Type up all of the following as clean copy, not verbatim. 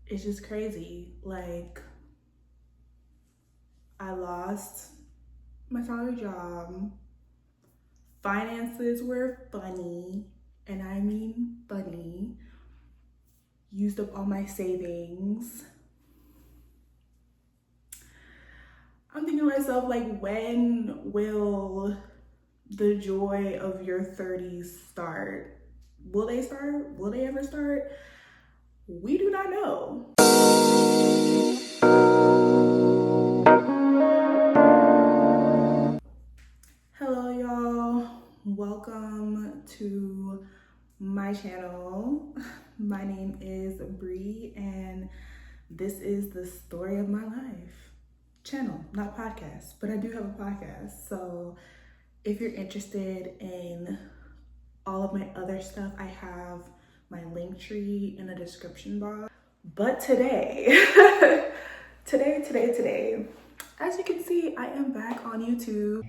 it's just crazy. Like, I lost my salary job. Finances were funny, and I mean funny. Used up all my savings. I'm thinking to myself, like, when will the joy of your 30s start? Will they start? Will they ever start? We do not know. Hello, y'all. Welcome to my channel. My name is Bree, and this is the story of my life. Channel, not podcast, but I do have a podcast. So if you're interested in all of my other stuff, I have my link tree in the description box. But today, today, as you can see, I am back on YouTube.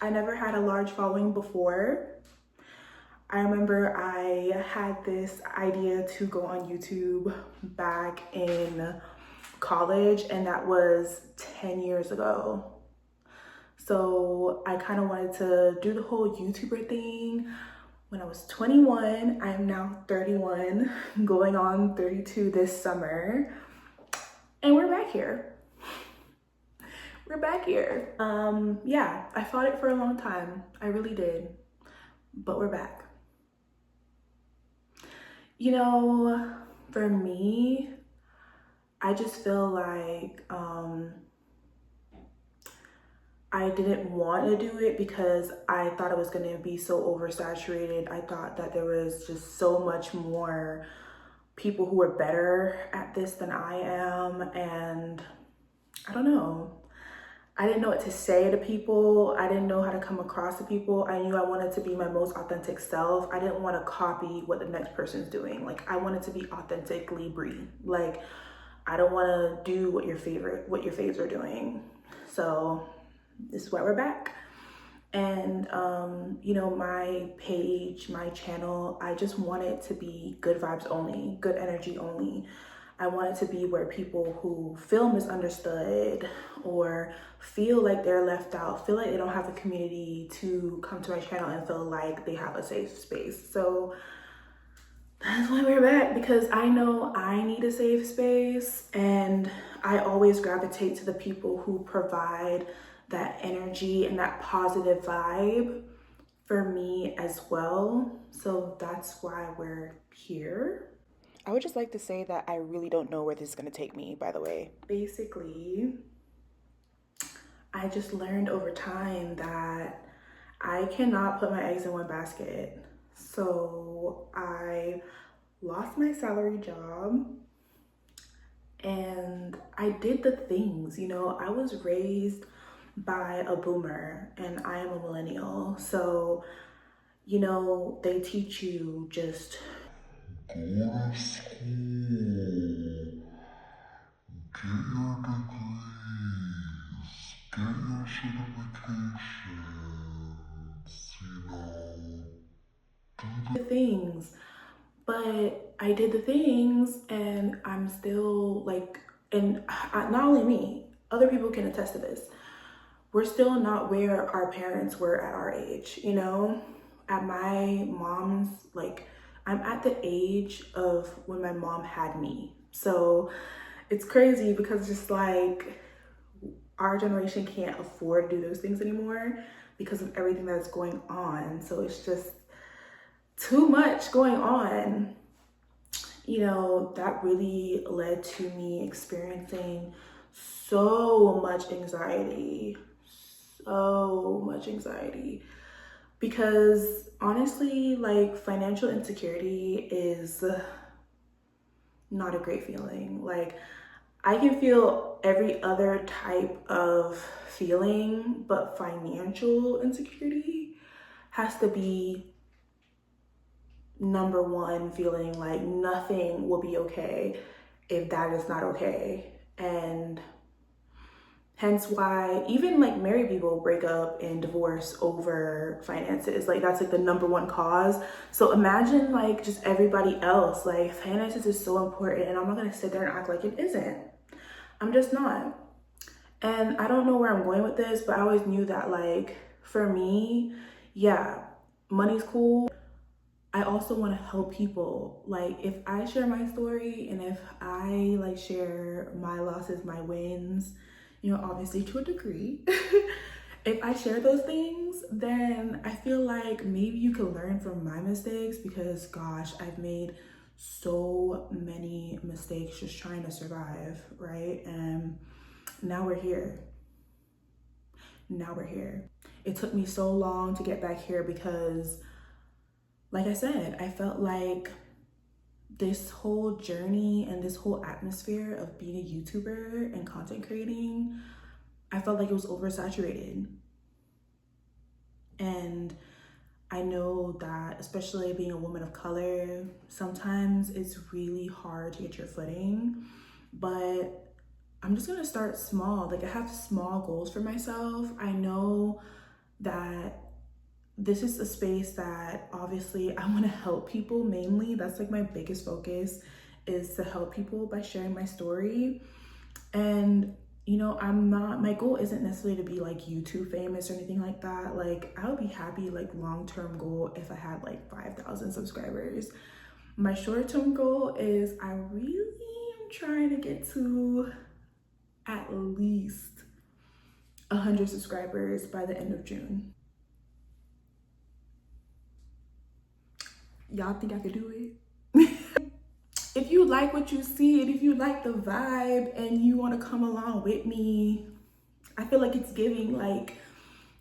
I never had a large following before. I remember I had this idea to go on YouTube back in college, and that was 10 years ago. So I kind of wanted to do the whole YouTuber thing when I was 21. I'm now 31, going on 32 this summer. And we're back here. We're back here. Yeah, I fought it for a long time. I really did. But we're back. You know, for me, I just feel like I didn't want to do it because I thought it was going to be so oversaturated. I thought that there was just so much more people who were better at this than I am. And I don't know. I didn't know what to say to people. I didn't know how to come across to people. I knew I wanted to be my most authentic self. I didn't want to copy what the next person's doing. Like, I wanted to be authentically Bree. Like, I don't want to do what your faves are doing. So this is why we're back. And you know, my page, my channel, I just want it to be good vibes only, good energy only. I want it to be where people who feel misunderstood or feel like they're left out, feel like they don't have a community, to come to my channel and feel like they have a safe space. So that's why we're back, because I know I need a safe space, and I always gravitate to the people who provide that energy and that positive vibe for me as well. So that's why we're here. I would just like to say that I really don't know where this is going to take me, by the way. Basically, I just learned over time that I cannot put my eggs in one basket. So I lost my salary job and I did the things, you know. I was raised by a boomer and I am a millennial. So, you know, they teach you just go to school, get your degrees, get your certifications, you know, do the things. But I did the things and I'm still like, and not only me, other people can attest to this. We're still not where our parents were at our age, you know? At my mom's, like, I'm at the age of when my mom had me. So it's crazy because it's just like our generation can't afford to do those things anymore because of everything that's going on. So it's just too much going on. You know, that really led to me experiencing so much anxiety, because honestly, like, financial insecurity is not a great feeling. Like, I can feel every other type of feeling, but financial insecurity has to be number one feeling. Like, nothing will be okay if that is not okay. And Hence why even like married people break up and divorce over finances. Like that's like the number one cause. So imagine like just everybody else, like finances is so important, and I'm not gonna sit there and act like it isn't. I'm just not. And I don't know where I'm going with this, but I always knew that like for me, yeah, money's cool. I also want to help people. Like if I share my story and if I like share my losses, my wins, you know, obviously to a degree, if I share those things, then I feel like maybe you can learn from my mistakes, because gosh, I've made so many mistakes just trying to survive, right? And now we're here. Now we're here. It took me so long to get back here because, like I said, I felt like this whole journey and this whole atmosphere of being a YouTuber and content creating, I felt like it was oversaturated. And I know that, especially being a woman of color, sometimes it's really hard to get your footing, but I'm just gonna start small. Like I have small goals for myself. I know that this is a space that obviously I want to help people mainly. That's like my biggest focus, is to help people by sharing my story. And you know, my goal isn't necessarily to be like YouTube famous or anything like that. Like I would be happy, like long-term goal, if I had like 5,000 subscribers. My short-term goal is I really am trying to get to at least 100 subscribers by the end of June. Y'all think I could do it? If you like what you see and if you like the vibe and you want to come along with me, I feel like it's giving like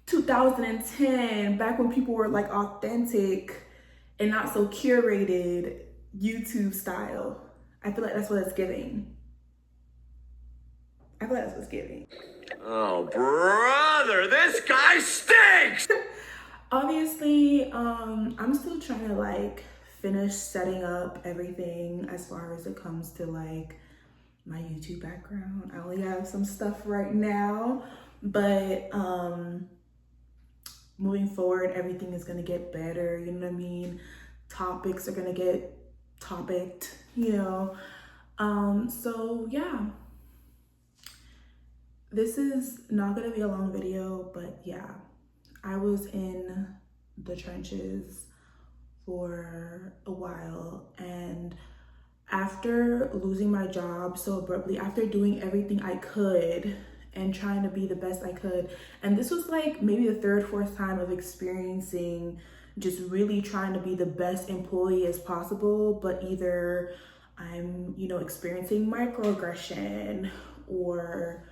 2010, back when people were like authentic and not so curated YouTube style. I feel like that's what it's giving. I feel like that's what it's giving. Oh, brother, this guy stinks! Obviously, I'm still trying to like finish setting up everything as far as it comes to like my YouTube background. I only have some stuff right now, but moving forward, everything is gonna get better, you know what I mean? Topics are gonna get topicked, you know? So yeah. This is not gonna be a long video, but yeah. I was in the trenches for a while, and after losing my job so abruptly, after doing everything I could and trying to be the best I could, and this was like maybe the third, fourth time of experiencing just really trying to be the best employee as possible, but either I'm, you know, experiencing microaggression or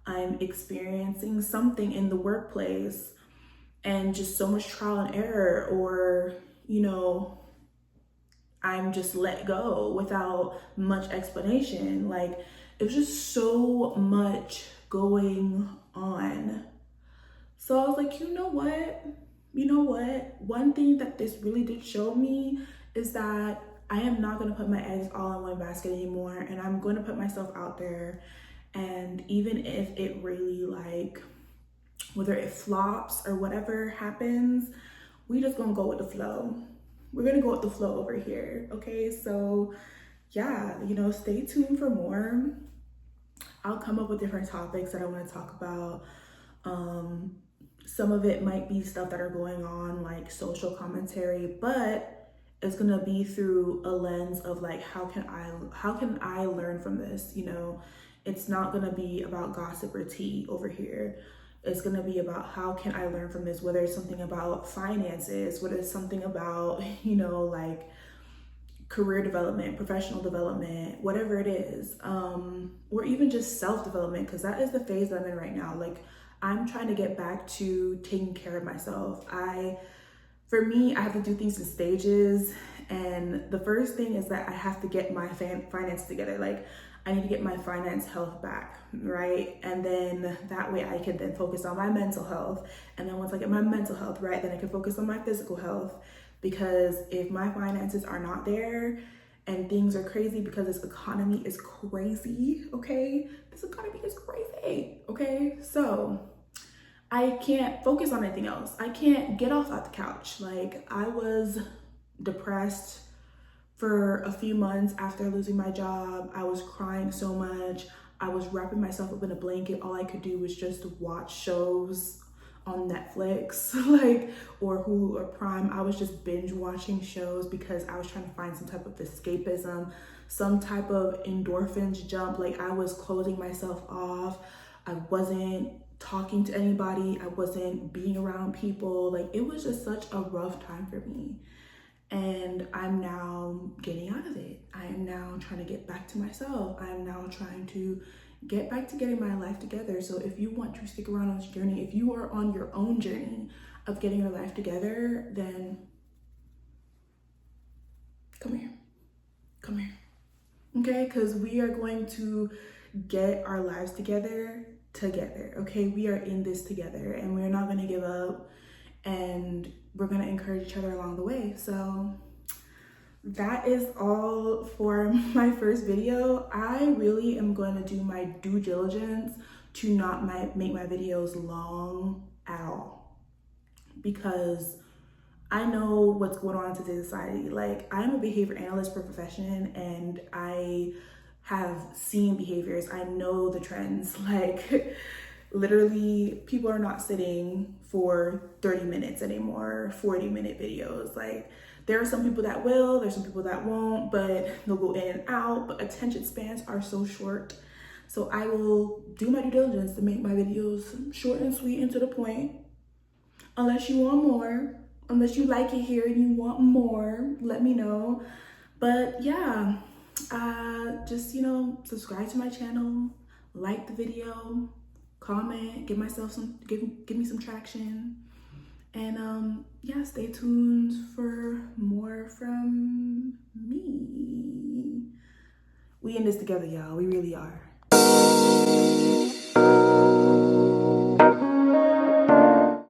I'm experiencing something in the workplace and just so much trial and error, or, you know, I'm just let go without much explanation. Like, it was just so much going on. So I was like, you know what? One thing that this really did show me is that I am not gonna put my eggs all in one basket anymore, and I'm gonna put myself out there. And even if it really like, whether it flops or whatever happens, we just gonna go with the flow. We're gonna go with the flow over here, okay? So yeah, you know, stay tuned for more. I'll come up with different topics that I wanna talk about. Some of it might be stuff that are going on, like social commentary, but it's gonna be through a lens of like, how can I learn from this, you know? It's not gonna be about gossip or tea over here. It's gonna be about how can I learn from this, whether it's something about finances, whether it's something about, you know, like career development, professional development, whatever it is, or even just self-development, because that is the phase that I'm in right now. Like, I'm trying to get back to taking care of myself. For me, I have to do things in stages, and the first thing is that I have to get my finances together. Like, I need to get my finance health back, right? And then that way I can then focus on my mental health. And then once I get my mental health right, then I can focus on my physical health. Because if my finances are not there, and things are crazy because this economy is crazy, okay? This economy is crazy, okay? So I can't focus on anything else. I can't get off the couch. Like, I was depressed for a few months after losing my job. I was crying so much. I was wrapping myself up in a blanket. All I could do was just watch shows on Netflix, like, or Hulu or Prime. I was just binge watching shows because I was trying to find some type of escapism, some type of endorphins jump. Like, I was closing myself off. I wasn't talking to anybody. I wasn't being around people. Like, it was just such a rough time for me. And I'm now getting out of it. I am now trying to get back to myself. I am now trying to get back to getting my life together. So if you want to stick around on this journey, if you are on your own journey of getting your life together, then come here. Come here. Okay? Because we are going to get our lives together, okay? We are in this together, and we're not going to give up, and we're going to encourage each other along the way. So that is all for my first video. I really am going to do my due diligence to not make my videos long at all, because I know what's going on in today's society. Like, I'm a behavior analyst per profession, and I have seen behaviors. I know the trends. Like, literally, people are not sitting for 30 minutes anymore, 40-minute videos. Like, there are some people that will, there's some people that won't, but they'll go in and out, but attention spans are so short. So I will do my due diligence to make my videos short and sweet and to the point. Unless you want more, unless you like it here and you want more, let me know. But yeah, just, subscribe to my channel, like the video, comment, give me some traction, and yeah, stay tuned for more from me. We in this together, y'all. We really are.